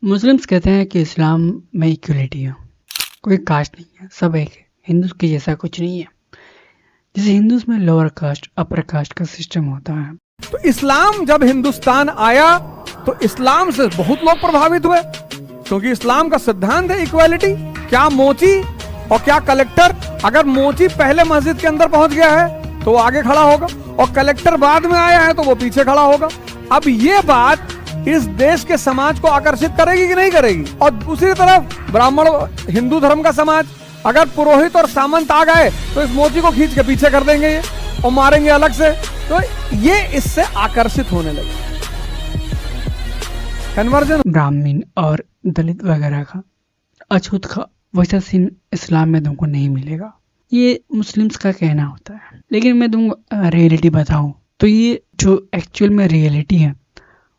Muslims कहते हैं कि इस्लाम में इक्वलिटी है, कोई कास्ट नहीं है, सब एक है। हिंदूज के जैसा कुछ नहीं है। जैसे हिंदूज में लोअर कास्ट अपर कास्ट का सिस्टम होता है। तो इस्लाम जब हिंदुस्तान आया तो इस्लाम से बहुत लोग प्रभावित हुए, क्योंकि इस्लाम का सिद्धांत है इक्वालिटी। क्या मोची और क्या कलेक्टर, अगर मोची पहले मस्जिद के अंदर पहुंच गया है तो वो आगे खड़ा होगा और कलेक्टर बाद में आया है तो वो पीछे खड़ा होगा। अब ये बात इस देश के समाज को आकर्षित करेगी कि नहीं करेगी? और दूसरी तरफ ब्राह्मण हिंदू धर्म का समाज, अगर पुरोहित और सामंत आ गए तो इस मोची को खींच के पीछे कर देंगे ये और मारेंगे अलग से। तो ये इससे आकर्षित होने लगे। कन्वर्जन ब्राह्मण और दलित वगैरह का अछूत का वैसा सीन इस्लाम में तुमको नहीं मिलेगा। ये मुस्लिम्स का कहना होता है, लेकिन मैं तुमको रियलिटी बताऊं तो ये जो एक्चुअल में रियलिटी है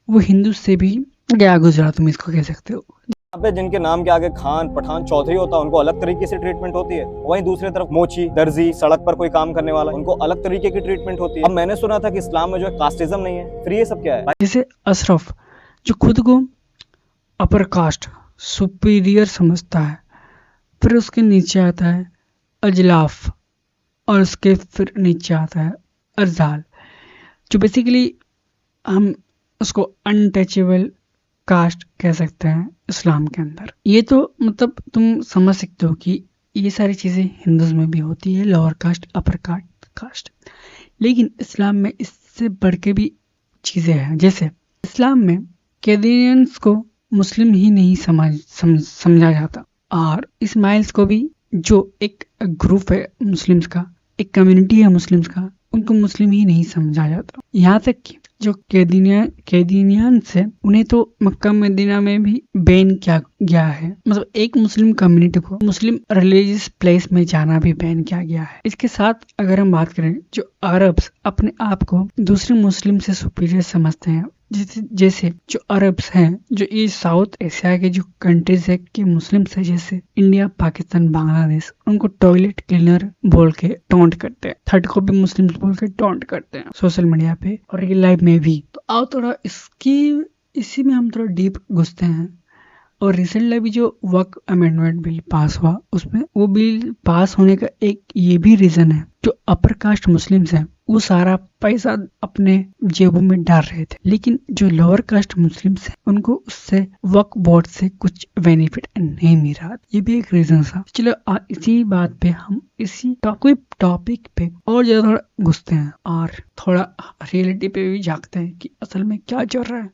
वो हिंदू से भी क्या गुजरा, तुम इसको कह सकते हो। यहाँ पे जिनके नाम के आगे खान, पठान, चौधरी होता है उनको अलग तरीके से ट्रीटमेंट होती है। वहीं दूसरी तरफ मोची, दर्जी, सड़क पर कोई काम करने वाला, उनको अलग तरीके की ट्रीटमेंट होती है। अब मैंने सुना था कि इस्लाम में जो है कास्टिज्म नहीं है, फिर ये सब क्या है? जैसे अशरफ जो खुद को अपर कास्ट सुपीरियर समझता है, फिर उसके नीचे आता है अजलाफ और उसके फिर नीचे आता है अर्जाल, जो बेसिकली हम उसको अनटचेबल कास्ट कह सकते हैं इस्लाम के अंदर। ये तो मतलब तुम समझ सकते हो कि ये सारी चीज़ें हिंदूज में भी होती है, लोअर कास्ट अपर कास्ट। लेकिन इस्लाम में इससे बढ़ के भी चीज़ें हैं। जैसे इस्लाम में कैदियंस को मुस्लिम ही नहीं समझा जाता, और इस्माइल्स को भी, जो एक ग्रुप है मुस्लिम्स का, एक कम्युनिटी है मुस्लिम्स का, उनको मुस्लिम ही नहीं समझा जाता। यहाँ तक कि जो कैदिनियन से उन्हें तो मक्का मदीना में भी बैन किया गया है। मतलब एक मुस्लिम कम्युनिटी को मुस्लिम रिलीजियस प्लेस में जाना भी बैन किया गया है। इसके साथ अगर हम बात करें, जो अरब्स अपने आप को दूसरे मुस्लिम से सुपीरियर समझते हैं, जैसे जो अरब्स हैं, जो ये साउथ एशिया के जो कंट्रीज है के मुस्लिम्स है, जैसे इंडिया, पाकिस्तान, बांग्लादेश, उनको टॉयलेट क्लीनर बोल के टॉन्ट करते हैं, थर्ड कॉपी मुस्लिम्स बोल के टॉन्ट करते हैं सोशल मीडिया पे और रियल लाइफ में भी। तो आओ थोड़ा इसी में हम थोड़ा डीप घुसते हैं। और रिसेंटली भी जो वक्फ अमेंडमेंट बिल पास हुआ, उसमें वो बिल पास होने का एक ये भी रीजन है, जो अपर कास्ट मुस्लिम्स हैं वो सारा पैसा अपने जेबों में डाल रहे थे, लेकिन जो लोअर कास्ट मुस्लिम्स हैं उनको उससे वक्फ बोर्ड से कुछ बेनिफिट नहीं मिल रहा। ये भी एक रीजन था। चलो इसी बात पे हम इसी टॉपिक पे और ज्यादा थोड़ा घुसते हैं और थोड़ा रियलिटी पे भी झांकते हैं कि असल में क्या चल रहा है।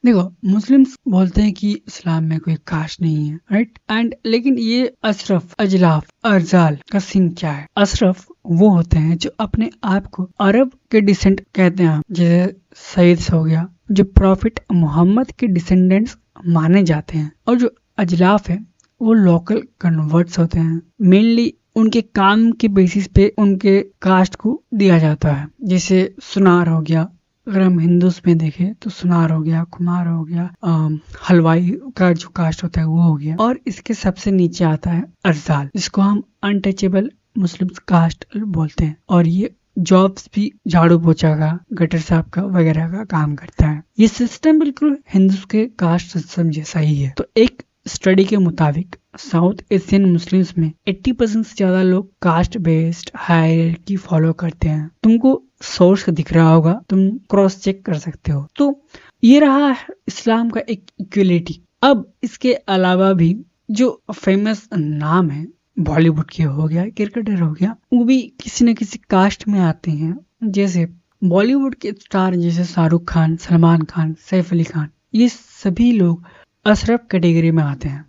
देखो, मुस्लिम्स बोलते हैं कि इस्लाम में कोई कास्ट नहीं है, राइट? एंड लेकिन ये अशरफ, अजलाफ, अर्जाल का सीन क्या है? अशरफ वो होते हैं जो अपने आप को अरब के डिसेंट कहते हैं, जैसे सईद हो गया, जो प्रॉफिट मोहम्मद के डिसेंडेंट्स माने जाते हैं। और जो अजलाफ है वो लोकल कन्वर्ट्स होते हैं। मेनली उनके काम के बेसिस पे उनके कास्ट को दिया जाता है। जैसे सुनार हो गया, अगर हम हिंदूज में देखें तो सुनार हो गया, कुमार हो गया, हलवाई का जो कास्ट होता है वो हो गया। और इसके सबसे नीचे आता है अर्जाल, जिसको हम अनटचेबल मुस्लिम कास्ट बोलते हैं। और ये जॉब्स भी झाड़ू पोछा का, गटर साफ का वगैरह का काम करता है। ये सिस्टम बिल्कुल हिंदूज के कास्ट सिस्टम जैसा ही है। तो एक स्टडी के मुताबिक साउथ एशियन मुस्लिम्स में 80% से ज्यादा लोग कास्ट बेस्ड हायरार्की फॉलो करते हैं। तुमको सोर्स दिख रहा होगा, तुम क्रॉस चेक कर सकते हो। तो ये रहा है इस्लाम का एक इक्वलिटी। अब इसके अलावा भी जो फेमस नाम है, बॉलीवुड के हो गया, क्रिकेटर हो गया, वो भी किसी न किसी कास्ट में आते हैं। जैसे बॉलीवुड के स्टार जैसे शाहरुख खान, सलमान खान, सैफ अली खान, ये सभी लोग अशरफ कैटेगरी में आते हैं।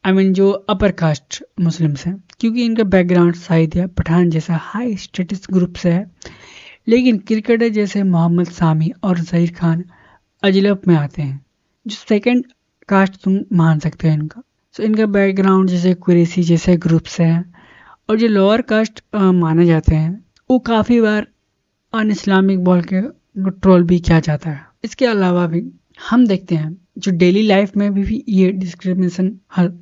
जो अपर कास्ट मुस्लिम्स हैं, क्योंकि इनका बैकग्राउंड शायद या पठान जैसा हाई स्टेटस ग्रुप से है। लेकिन क्रिकेटर जैसे मोहम्मद सामी और जहीर खान अजलफ में आते हैं, जो सेकंड कास्ट तुम मान सकते हैं इनका। सो इनका बैकग्राउंड जैसे कुरैशी जैसे ग्रुप से है। और जो लोअर कास्ट माने जाते हैं वो काफ़ी बार अन इस्लामिक बोल के ट्रोल भी किया जाता है। इसके अलावा भी हम देखते हैं जो डेली लाइफ में भी ये डिस्क्रिमिनेशन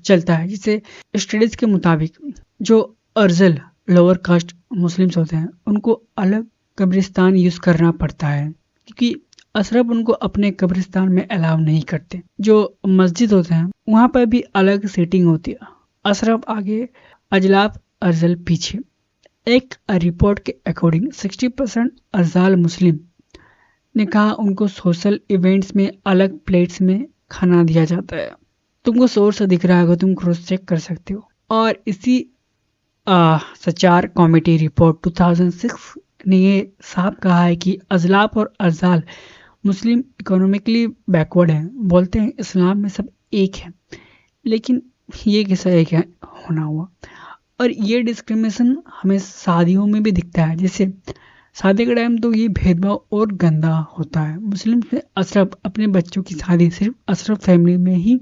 चलता है। जिससे स्टडीज के मुताबिक जो अर्जल लोअर कास्ट मुस्लिम्स होते हैं उनको अलग कब्रिस्तान यूज करना पड़ता है, क्योंकि अशरफ उनको अपने कब्रिस्तान में अलाउ नहीं करते। जो मस्जिद होते हैं वहाँ पर भी अलग सीटिंग होती है, अशरफ आगे, अजलाफ अरजल पीछे। एक रिपोर्ट के अकॉर्डिंग 60% अरजाल मुस्लिम ने कहा उनको सोशल इवेंट्स में अलग प्लेट्स में खाना दिया जाता है। तुमको सोर्स दिख रहा होगा, तुम क्रॉस चेक कर सकते हो। और इसी सचार कमेटी रिपोर्ट 2006 ने ये साफ कहा है कि अजलाफ और अरजाल मुस्लिम इकोनॉमिकली बैकवर्ड हैं। बोलते हैं इस्लाम में सब एक है, लेकिन ये कैसा एक है होना हुआ। और ये डिस्क्रिमिनेशन हमें शादियों में भी दिखता है। जैसे शादी के टाइम तो ये भेदभाव और गंदा होता है। मुस्लिम में अशरफ अपने बच्चों की शादी सिर्फ अशरफ फैमिली में ही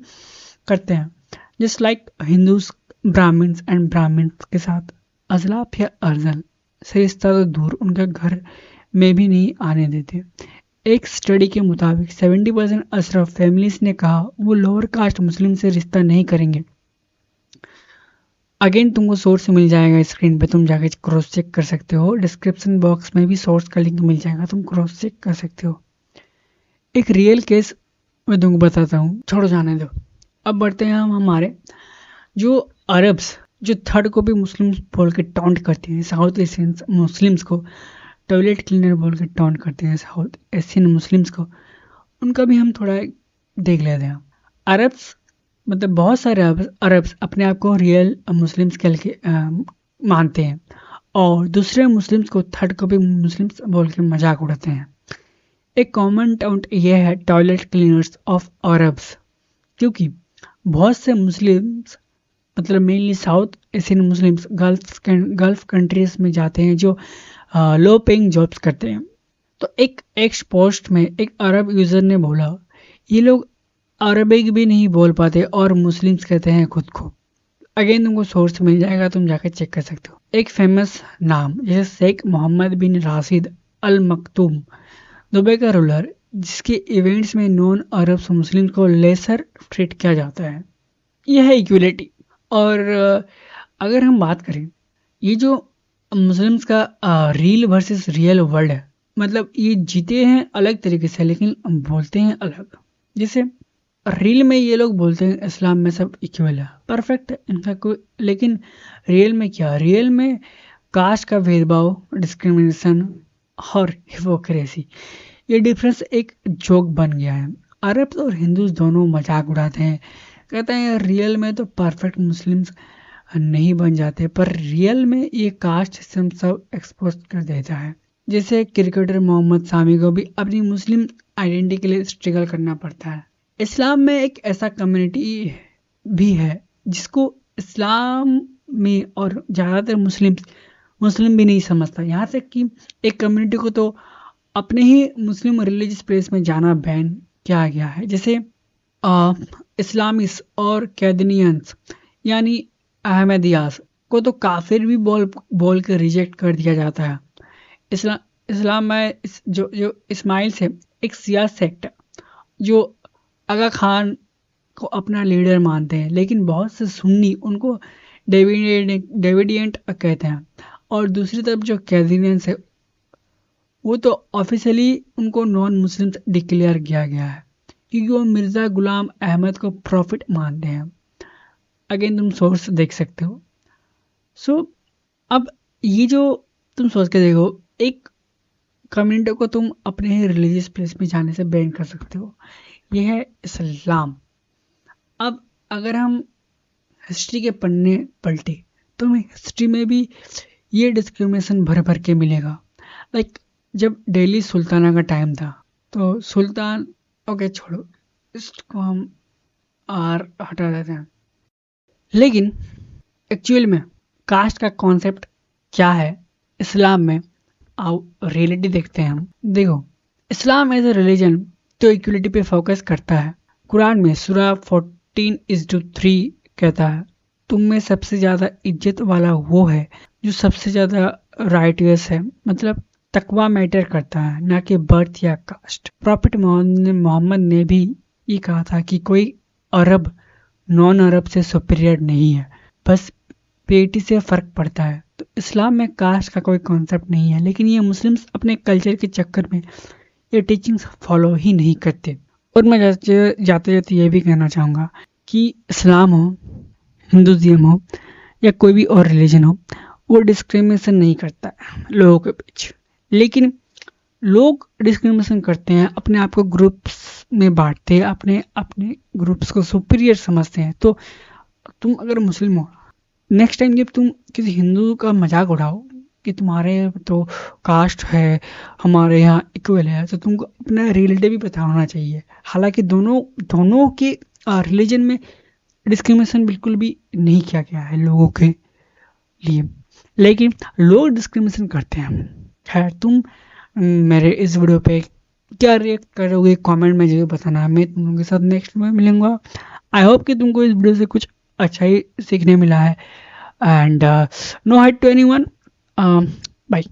करते हैं, just like Hindus Brahmins and Brahmins के साथ। अजलाफ या अरजल से रिश्ता तो दूर, उनके घर में भी नहीं आने देते। एक स्टडी के मुताबिक 70% अशरफ फैमिलीज ने कहा वो लोअर कास्ट मुस्लिम से रिश्ता नहीं करेंगे। अगेन तुमको सोर्स मिल जाएगा स्क्रीन पे, तुम जाके क्रॉस चेक कर सकते हो। डिस्क्रिप्शन बॉक्स में भी सोर्स का लिंक मिल जाएगा, तुम क्रॉस चेक कर सकते हो। एक रियल केस मैं तुमको बताता हूँ, छोड़ो जाने दो। अब बढ़ते हैं हम हमारे जो अरब्स जो थर्ड को भी मुस्लिम्स बोल के टॉन्ट करते हैं, साउथ एशियन मुस्लिम्स को टॉयलेट क्लीनर बोल के टॉन्ट करते हैं साउथ एशियन मुस्लिम्स को, उनका भी हम थोड़ा देख लेते हैं। अरब्स मतलब बहुत सारे अरब्स अपने आप को रियल मुस्लिम्स के मानते हैं और दूसरे मुस्लिम्स को थर्ड को भी मुस्लिम्स बोल के मजाक उड़ाते हैं। एक कॉमन टर्म ये है टॉयलेट क्लीनर्स ऑफ अरब्स, क्योंकि बहुत से मुस्लिम्स मतलब mainly south Asian Muslims gulf countries में जाते हैं जो लो पेइंग जॉब्स करते हैं। तो एक एक्स पोस्ट में एक अरब यूज़र ने बोला ये लोग अरबिक भी नहीं बोल पाते और मुस्लिम्स कहते हैं खुद को। अगेन तुमको सोर्स मिल जाएगा, तुम जाकर चेक कर सकते हो। एक फेमस नाम जैसे शेख मोहम्मद बिन राशिद अल मकतूम, दुबई का रूलर, जिसके इवेंट्स में नॉन अरब्स मुस्लिम को लेसर ट्रीट किया जाता है। यह है इक्वलिटी। और अगर हम बात करें ये जो मुस्लिम्स का रियल वर्सेस रियल वर्ल्ड है, मतलब ये जीते हैं अलग तरीके से लेकिन बोलते हैं अलग। जैसे रियल में ये लोग बोलते हैं इस्लाम में सब इक्वल है, परफेक्ट है इनका कोई, लेकिन रियल में क्या, रियल में कास्ट का भेदभाव, डिस्क्रिमिनेशन और हिपोक्रेसी, ये डिफरेंस एक जोक बन गया है। अरब्स और हिंदूज दोनों मजाक उड़ाते हैं, कहते हैं रियल में तो परफेक्ट मुस्लिम्स नहीं बन जाते, पर रियल में ये कास्ट सिस्टम सब एक्सपोज कर देता है। जैसे क्रिकेटर मोहम्मद सामी को भी अपनी मुस्लिम आइडेंटिटी के लिए स्ट्रगल करना पड़ता है। इस्लाम में एक ऐसा कम्युनिटी भी है जिसको इस्लाम में और ज़्यादातर मुस्लिम भी नहीं समझता। यहाँ तक कि एक कम्युनिटी को तो अपने ही मुस्लिम रिलीजियस प्लेस में जाना बैन किया गया है। जैसे इस्लामिस और कैदनियंस यानी अहमदियास को तो काफिर भी बोल कर रिजेक्ट कर दिया जाता है। इस्लाम में जो इस्माइल से एक सिया सेक्ट जो आगा खान को अपना लीडर मानते हैं, लेकिन बहुत से सुन्नी उनको डेविडियंट कहते हैं। और दूसरी तरफ जो कैदनियंस है वो तो ऑफिशियली उनको नॉन मुस्लिम डिक्लेयर किया गया है क्योंकि वो मिर्ज़ा गुलाम अहमद को प्रॉफिट मानते हैं। अगेन तुम सोर्स देख सकते हो। सो अब ये जो तुम सोच के देखो, एक कम्युनिटी को तुम अपने ही रिलीजियस प्लेस में जाने से बैन कर सकते हो, यह है इस्लाम। अब अगर हम हिस्ट्री के पन्ने पलटे तो हमें हिस्ट्री में भी ये डिस्क्रिमिनेशन भर भर के मिलेगा। लाइक जब दिल्ली सुल्ताना का टाइम था तो सुल्तान, ओके छोड़ो इसको हम हटा देते हैं, लेकिन एक्चुअल में कास्ट का कॉन्सेप्ट क्या है इस्लाम में, आओ रियलिटी देखते हैं हम। देखो इस्लाम एज ए रिलीजन तो इक्वलिटी पे फोकस करता है। कुरान में सूरा 14:3 कहता है तुम में सबसे ज़्यादा इज्जत वाला वो है जो सबसे ज़्यादा राइटियस है, मतलब तकवा मैटर करता है ना कि बर्थ या कास्ट। प्रॉफिट मोहम्मद ने भी ये कहा था कि कोई अरब नॉन अरब से सुपीरियर नहीं है, बस पेटी से फ़र्क पड़ता है। तो इस्लाम में कास्ट का कोई कॉन्सेप्ट नहीं है, लेकिन ये मुस्लिम्स अपने कल्चर के चक्कर में ये टीचिंग्स फॉलो ही नहीं करते। और मैं जाते जाते ये भी कहना चाहूँगा कि इस्लाम हो, हिंदुज़म हो या कोई भी और रिलीजन हो, वो डिस्क्रिमिनेशन नहीं करता है लोगों के बीच। लेकिन लोग डिस्क्रिमिनेशन करते हैं, अपने आप को ग्रुप्स में बांटते हैं, अपने अपने ग्रुप्स को सुपीरियर समझते हैं। तो तुम अगर मुस्लिम हो, नेक्स्ट टाइम जब तुम किसी हिंदू का मजाक उड़ाओ कि तुम्हारे तो कास्ट है, हमारे यहाँ इक्वल है, तो तुमको अपना रियलिटी भी पता होना चाहिए। हालांकि दोनों के रिलीजन में डिस्क्रिमिनेशन बिल्कुल भी नहीं किया गया है लोगों के लिए, लेकिन लोग डिस्क्रिमिनेशन करते हैं। खैर, तुम मेरे इस वीडियो पे क्या रिएक्ट करोगे कमेंट में जरूर बताना। मैं तुम लोगों के साथ नेक्स्ट में मिलूंगा। आई होप कि तुमको इस वीडियो से कुछ अच्छा ही सीखने मिला है। And no hate to anyone. Bye.